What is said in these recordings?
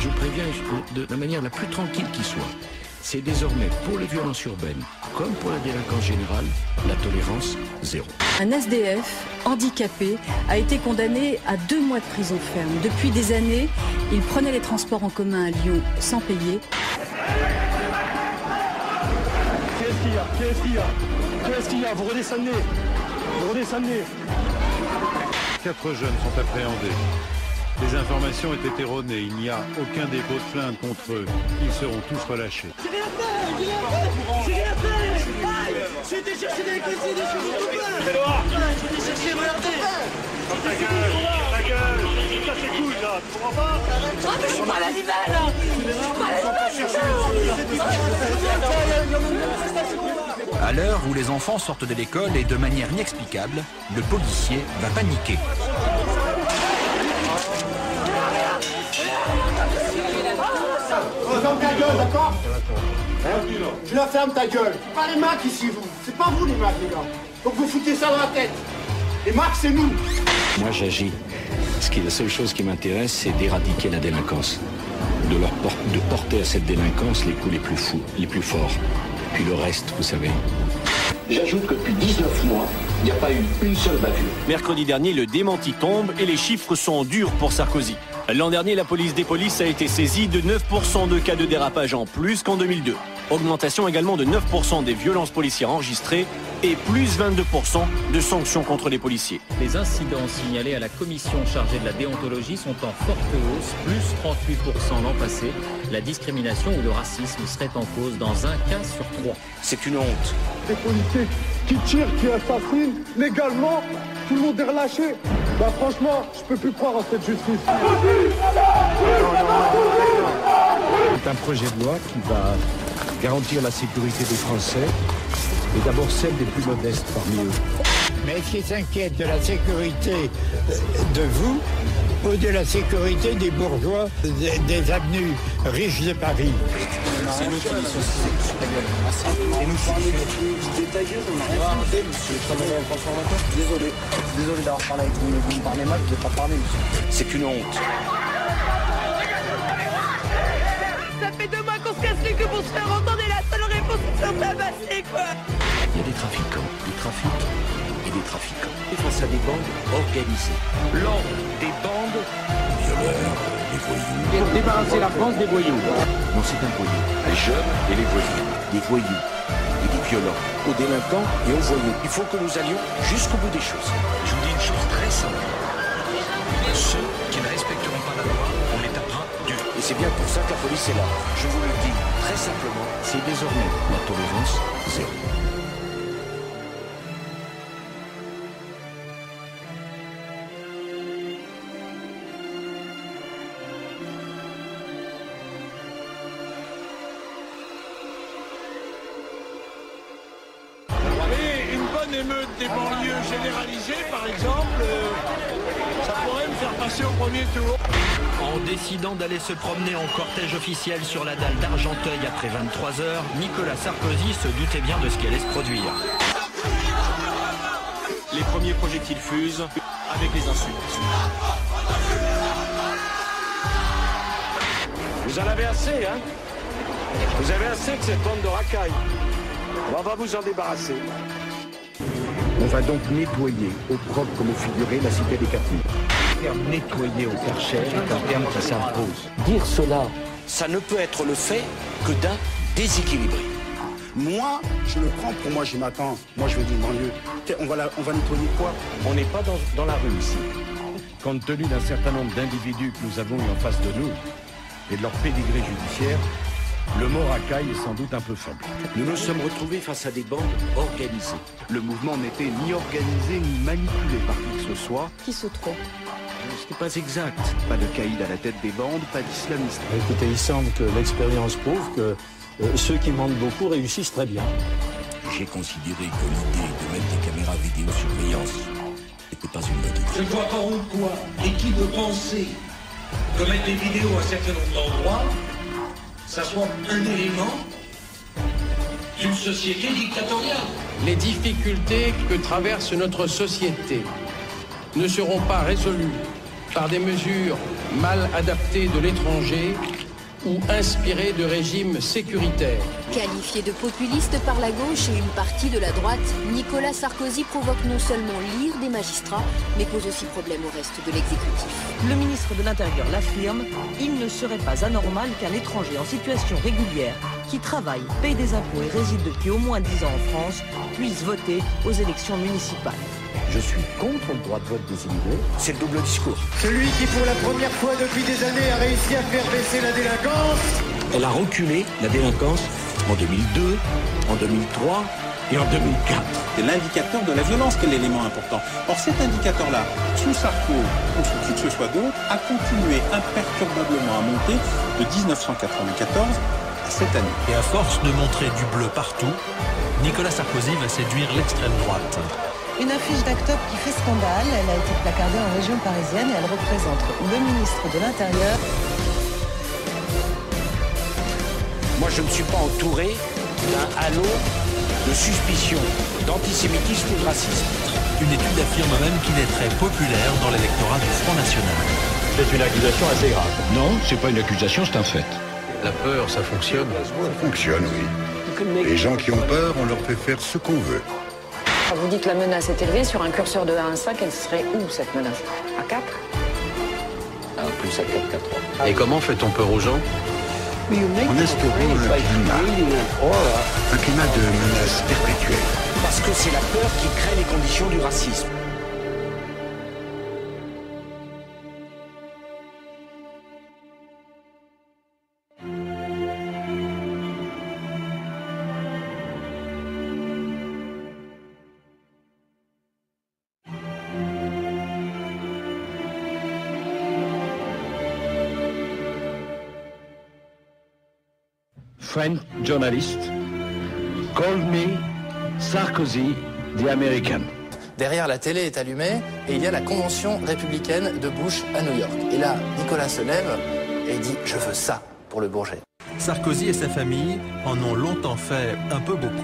je préviens de la manière la plus tranquille qui soit. C'est désormais pour les violences urbaines, comme pour la délinquance générale, la tolérance zéro. Un SDF handicapé a été condamné à 2 mois de prison ferme. Depuis des années, il prenait les transports en commun à Lyon sans payer. Qu'est-ce qu'il y a Vous redescendez 4 jeunes sont appréhendés. Les informations étaient erronées. Il n'y a aucun dépôt de plainte contre eux. Ils seront tous relâchés. J'ai rien fait. J'ai été chercher des cuisines chez mon copain. J'ai été chercher, regardez. Ta gueule. Ça c'est cool là, tu comprends pas? Ah mais je suis pas à l'animal. À l'heure où les enfants sortent de l'école et de manière inexplicable, le policier va paniquer. Ferme ta gueule, d'accord? Tu la fermes ta gueule. C'est pas les Macs ici, vous. C'est pas vous les Macs, les gars. Donc vous foutez ça dans la tête. Les Macs, c'est nous. Moi, j'agis. La seule chose qui m'intéresse, c'est d'éradiquer la délinquance. De porter à cette délinquance les coups les plus fous, les plus forts. Puis le reste, vous savez. J'ajoute que depuis 19 mois, il n'y a pas eu une seule bavure. Mercredi dernier, le démenti tombe et les chiffres sont durs pour Sarkozy. L'an dernier, la police des polices a été saisie de 9% de cas de dérapage en plus qu'en 2002. Augmentation également de 9% des violences policières enregistrées et plus 22% de sanctions contre les policiers. Les incidents signalés à la commission chargée de la déontologie sont en forte hausse, plus 38% l'an passé. La discrimination ou le racisme serait en cause dans 1 cas sur 3. C'est une honte. Des policiers qui tirent, qui assassinent légalement, tout le monde est relâché. Bah franchement, je peux plus croire en cette justice. C'est un projet de loi qui va garantir la sécurité des Français et d'abord celle des plus modestes parmi eux. Mais est-ce qu'ils s'inquiètent de la sécurité de vous ou de la sécurité des bourgeois des avenues riches de Paris? C'est nous qui sont ta gueule. Et nous, c'est ta gueule, on n'a rien arrêté, monsieur. Désolé d'avoir parlé avec vous, mais vous me parlez mal, vous n'avez pas parlé, monsieur. C'est une honte. Ça fait 2 mois qu'on se casse les queues pour se faire entendre et la seule réponse c'est de se faire tabasser, quoi. Il y a des trafiquants, des trafics et des trafiquants. Et face à des bandes organisées. L'ordre des bandes violeurs, des voyous. Débarrasser la France des voyous. Non, c'est un voyou. Les jeunes et les voyous. Des voyous et des violents. Aux délinquants et aux voyous. Il faut que nous allions jusqu'au bout des choses. Je vous dis une chose très simple. Ceux qui ne respecteront pas la loi, on les tapera dur. Et c'est bien pour ça que la police est là. Je vous le dis très simplement, c'est désormais la tolérance zéro. Émeute des banlieues généralisées, par exemple, ça pourrait me faire passer au premier tour. En décidant d'aller se promener en cortège officiel sur la dalle d'Argenteuil après 23 heures, Nicolas Sarkozy se doutait bien de ce qui allait se produire. Les premiers projectiles fusent avec les insultes. Vous en avez assez, hein? Vous avez assez de cette bande de racailles. On va vous en débarrasser. On va donc nettoyer, au propre comme au figuré, la cité des Captifs. Le terme nettoyer au Karcher est un terme qui s'impose. Dire cela, ça ne peut être le fait que d'un déséquilibré. Moi, je le prends pour moi, je m'attends. Moi, je vais d'une banlieue. On va nettoyer quoi? On n'est pas dans la rue ici. Compte tenu d'un certain nombre d'individus que nous avons eu en face de nous et de leur pédigré judiciaire, le mot racaille est sans doute un peu faible. Nous nous sommes retrouvés face à des bandes organisées. Le mouvement n'était ni organisé ni manipulé par qui que ce soit. Qui se trompe? Ce n'est pas exact. Pas de caïd à la tête des bandes, pas d'islamistes. Écoutez, il semble que l'expérience prouve que ceux qui mentent beaucoup réussissent très bien. J'ai considéré que l'idée de mettre des caméras vidéosurveillance n'était pas une bonne idée. Je ne vois pas où quoi et qui peut penser que mettre des vidéos à un certain nombre d'endroits, ça soit un élément d'une société dictatoriale. Les difficultés que traverse notre société ne seront pas résolues par des mesures mal adapté de l'étranger ou inspiré de régimes sécuritaires. Qualifié de populiste par la gauche et une partie de la droite, Nicolas Sarkozy provoque non seulement l'ire des magistrats, mais pose aussi problème au reste de l'exécutif. Le ministre de l'Intérieur l'affirme, il ne serait pas anormal qu'un étranger en situation régulière, qui travaille, paye des impôts et réside depuis au moins 10 ans en France, puisse voter aux élections municipales. Je suis contre le droit de vote des immigrés. C'est le double discours. Celui qui, pour la première fois depuis des années, a réussi à faire baisser la délinquance. Elle a reculé, la délinquance, en 2002, en 2003 et en 2004. C'est l'indicateur de la violence qui est l'élément important. Or, cet indicateur-là, sous Sarko ou sous qui que ce soit d'autre, a continué imperturbablement à monter de 1994 à cette année. Et à force de montrer du bleu partout, Nicolas Sarkozy va séduire l'extrême droite. Une affiche d'Actop qui fait scandale, elle a été placardée en région parisienne et elle représente le ministre de l'Intérieur. Moi, je ne suis pas entouré d'un halo de suspicion, d'antisémitisme ou de racisme. Une étude affirme même qu'il est très populaire dans l'électorat du Front National. C'est une accusation assez grave. Non, c'est pas une accusation, c'est un fait. La peur, ça fonctionne. Ça fonctionne, oui. Les gens qui ont peur, on leur fait faire ce qu'on veut. Vous dites que la menace est élevée, sur un curseur de 1 à 5, elle serait où cette menace? À 4? Plus à 4 qu'à 3. Et comment fait-on peur aux gens? En instaurant un climat de menace perpétuelle. Parce que c'est la peur qui crée les conditions du racisme. French journalist called me Sarkozy the American. Derrière, la télé est allumée et il y a la convention républicaine de Bush à New York. Et là, Nicolas se lève et dit « Je veux ça pour le Bourget ». Sarkozy et sa famille en ont longtemps fait un peu beaucoup.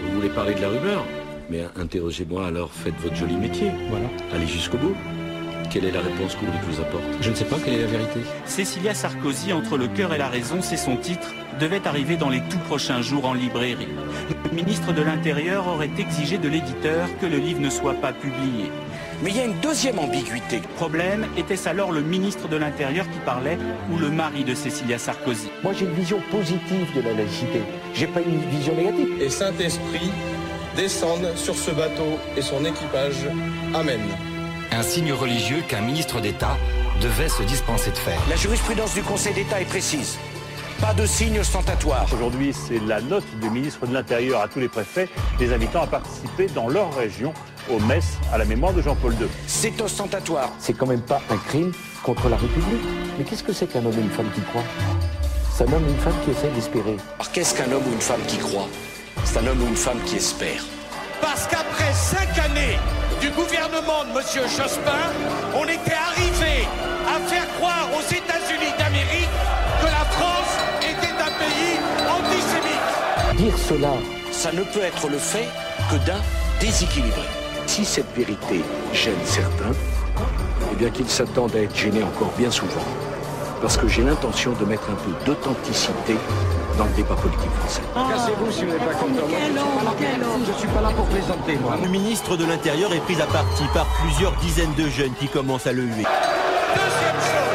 Vous voulez parler de la rumeur? Mais interrogez-moi alors, faites votre joli métier. Voilà. Allez jusqu'au bout. Quelle est la réponse que vous voulez que je vous apporte? Je ne sais pas quelle est la vérité. Cécilia Sarkozy, entre le cœur et la raison, c'est son titre, devait arriver dans les tout prochains jours en librairie. Le ministre de l'Intérieur aurait exigé de l'éditeur que le livre ne soit pas publié. Mais il y a une deuxième ambiguïté. Problème, était-ce alors le ministre de l'Intérieur qui parlait ou le mari de Cécilia Sarkozy? Moi, j'ai une vision positive de la laïcité. J'ai pas une vision négative. Et Saint-Esprit descende sur ce bateau et son équipage. Amen. Un signe religieux qu'un ministre d'État devait se dispenser de faire. La jurisprudence du Conseil d'État est précise. Pas de signe ostentatoire. Aujourd'hui, c'est la note du ministre de l'Intérieur à tous les préfets, les invitant à participer dans leur région aux messes à la mémoire de Jean-Paul II. C'est ostentatoire. C'est quand même pas un crime contre la République. Mais qu'est-ce que c'est qu'un homme et une femme qui croient? C'est un homme et une femme qui essaient d'espérer. Alors qu'est-ce qu'un homme ou une femme qui croit? C'est un homme ou une femme qui espère. Parce qu'après 5 années du gouvernement de M. Jospin, on était arrivé à faire croire aux États-Unis d'Amérique que la France était un pays antisémite. Dire cela, ça ne peut être le fait que d'un déséquilibré. Si cette vérité gêne certains, eh bien qu'ils s'attendent à être gênés encore bien souvent. Parce que j'ai l'intention de mettre un peu d'authenticité dans le débat politique français. Cassez-vous si vous n'êtes pas content. Je ne suis pas là pour plaisanter, moi. Le ministre de l'Intérieur est pris à partie par plusieurs dizaines de jeunes qui commencent à le huer. Deuxième chose.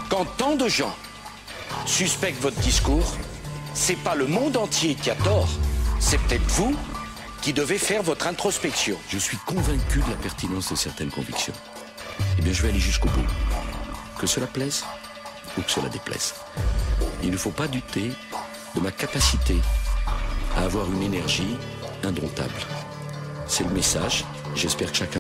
Quand tant de gens suspectent votre discours, c'est pas le monde entier qui a tort, c'est peut-être vous qui devez faire votre introspection. Je suis convaincu de la pertinence de certaines convictions. Eh bien, je vais aller jusqu'au bout. Que cela plaise ou que cela déplaise. Il ne faut pas douter de ma capacité à avoir une énergie indomptable. C'est le message. J'espère que chacun